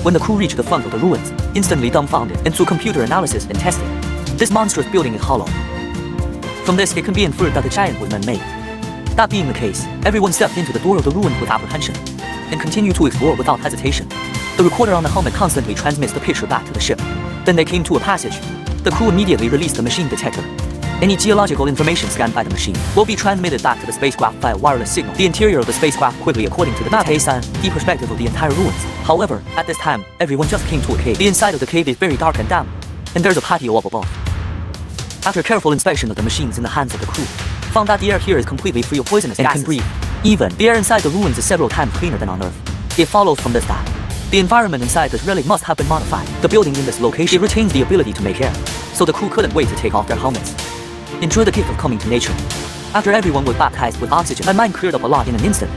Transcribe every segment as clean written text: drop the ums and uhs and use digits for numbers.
When the crew reached the front of the ruins, instantly dumbfounded, and through computer analysis and testing, this monstrous building is hollow. From this, it can be inferred that the giant was man-made. That being the case, everyone stepped into the door of the ruins with apprehension, and continued to explore without hesitation. The recorder on the helmet constantly transmits the picture back to the ship. Then they came to a passage. The crew immediately released the machine detector. Any geological information scanned by the machine will be transmitted back to the spacecraft via wireless signal. The interior of the spacecraft quickly according to the map and the perspective of the entire ruins. However, at this time, everyone just came to a cave. The inside of the cave is very dark and damp, and there's a patio up above. After careful inspection of the machines in the hands of the crew, found that the air here is completely free of poisonous gases and can breathe. Even, the air inside the ruins is several times cleaner than on Earth. It follows from this that the environment inside this relic must have been modified. The building in this location, it retains the ability to make air, so the crew couldn't wait to take off their helmets. Enjoy the gift of coming to nature. After everyone was baptized with oxygen, my mind cleared up a lot in an instant.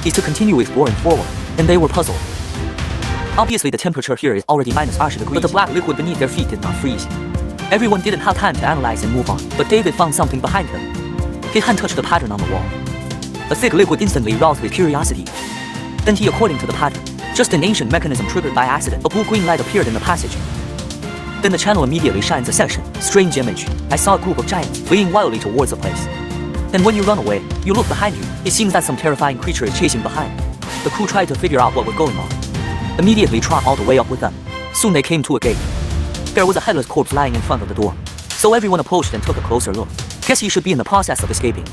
Is to continue exploring forward, and they were puzzled. Obviously the temperature here is already -80 degrees, but the black liquid beneath their feet did not freeze. Everyone didn't have time to analyze and move on, but David found something behind him. His hand touched the pattern on the wall. A thick liquid instantly roused his curiosity. Then he, according to the pattern, just an ancient mechanism triggered by accident, a blue-green light appeared in the passage. Then the channel immediately shines a section. Strange image. I saw a group of giants fleeing wildly towards the place. And when you run away, you look behind you. It seems that some terrifying creature is chasing behind. The crew tried to figure out what was going on. Immediately trot all the way up with them. Soon they came to a gate. There was a headless corpse lying in front of the door. So everyone approached and took a closer look. Guess he should be in the process of escaping.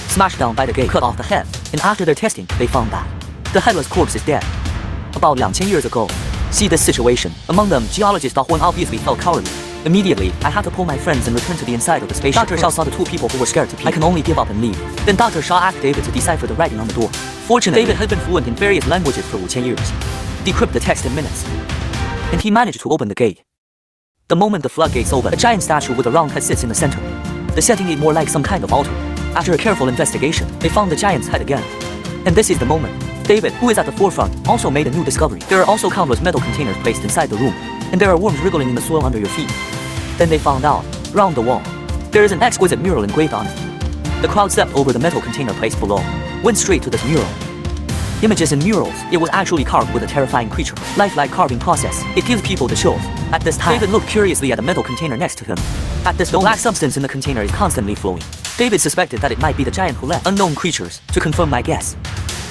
Smashed down by the gate, cut off the head, and after their testing, they found that the headless corpse is dead. About 2000 years ago. See this situation. Among them, geologist Da Huan obviously felt cowardly. Immediately, I had to pull my friends and return to the inside of the spaceship. Dr. Shaw saw the two people who were scared to pee. I can only give up and leave. Then Dr. Shaw asked David to decipher the writing on the door. Fortunately, David had been fluent in various languages for 5000 years. Decrypt the text in minutes. And he managed to open the gate. The moment the floodgates open, a giant statue with a round head sits in the center. The setting is more like some kind of altar. After a careful investigation, they found the giant's head again. And this is the moment. David, who is at the forefront, also made a new discovery. There are also countless metal containers placed inside the room, and there are worms wriggling in the soil under your feet. Then they found out, round the wall, there is an exquisite mural engraved on it. The crowd stepped over the metal container placed below, went straight to this mural. Images and murals, it was actually carved with a terrifying creature. Lifelike carving process, it gives people the chills. At this time, David looked curiously at the metal container next to him. At this, the black substance in the container is constantly flowing. David suspected that it might be the giant who left unknown creatures. To confirm my guess,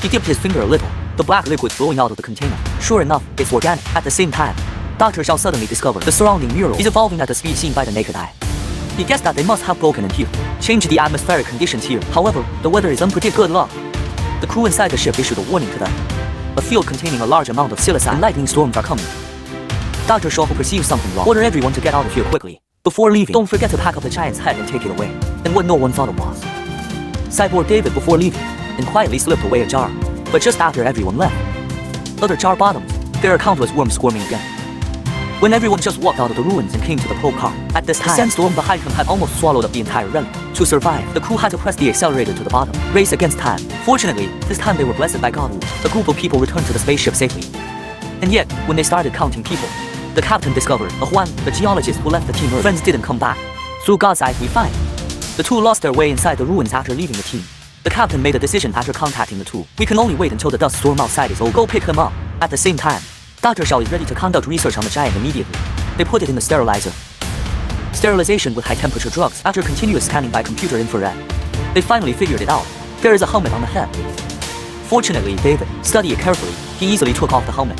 he dipped his finger a little, the black liquid flowing out of the container. Sure enough, it's organic. At the same time, Dr. Shaw suddenly discovered the surrounding mural is evolving at the speed seen by the naked eye. He guessed that they must have broken in here, changed the atmospheric conditions here. However, the weather is unpredictable. Good luck. The crew inside the ship issued a warning to them. A field containing a large amount of silica and lightning storms are coming. Dr. Shaw, who perceives something wrong, ordered everyone to get out of here quickly. Before leaving, don't forget to pack up the giant's head and take it away. And what no one thought it was, Cyborg David, before leaving, and quietly slipped away a jar. But just after everyone left, other jar bottoms, there are countless worms squirming again. When everyone just walked out of the ruins and came to the probe car, at this time, the sandstorm behind him had almost swallowed up the entire relic. To survive, the crew had to press the accelerator to the bottom, race against time. Fortunately, this time they were blessed by God. A group of people returned to the spaceship safely. And yet, when they started counting people, the captain discovered Juan, the geologist who left the team, her friends didn't come back. Through God's eyes, we find the two lost their way inside the ruins after leaving the team. The captain made a decision after contacting the two. We can only wait until the dust storm outside is over. Go pick him up. At the same time, Dr. Shaw is ready to conduct research on the giant immediately. They put it in the sterilizer. Sterilization with high-temperature drugs. After continuous scanning by computer infrared, they finally figured it out. There is a helmet on the head. Fortunately, David studied it carefully. He easily took off the helmet.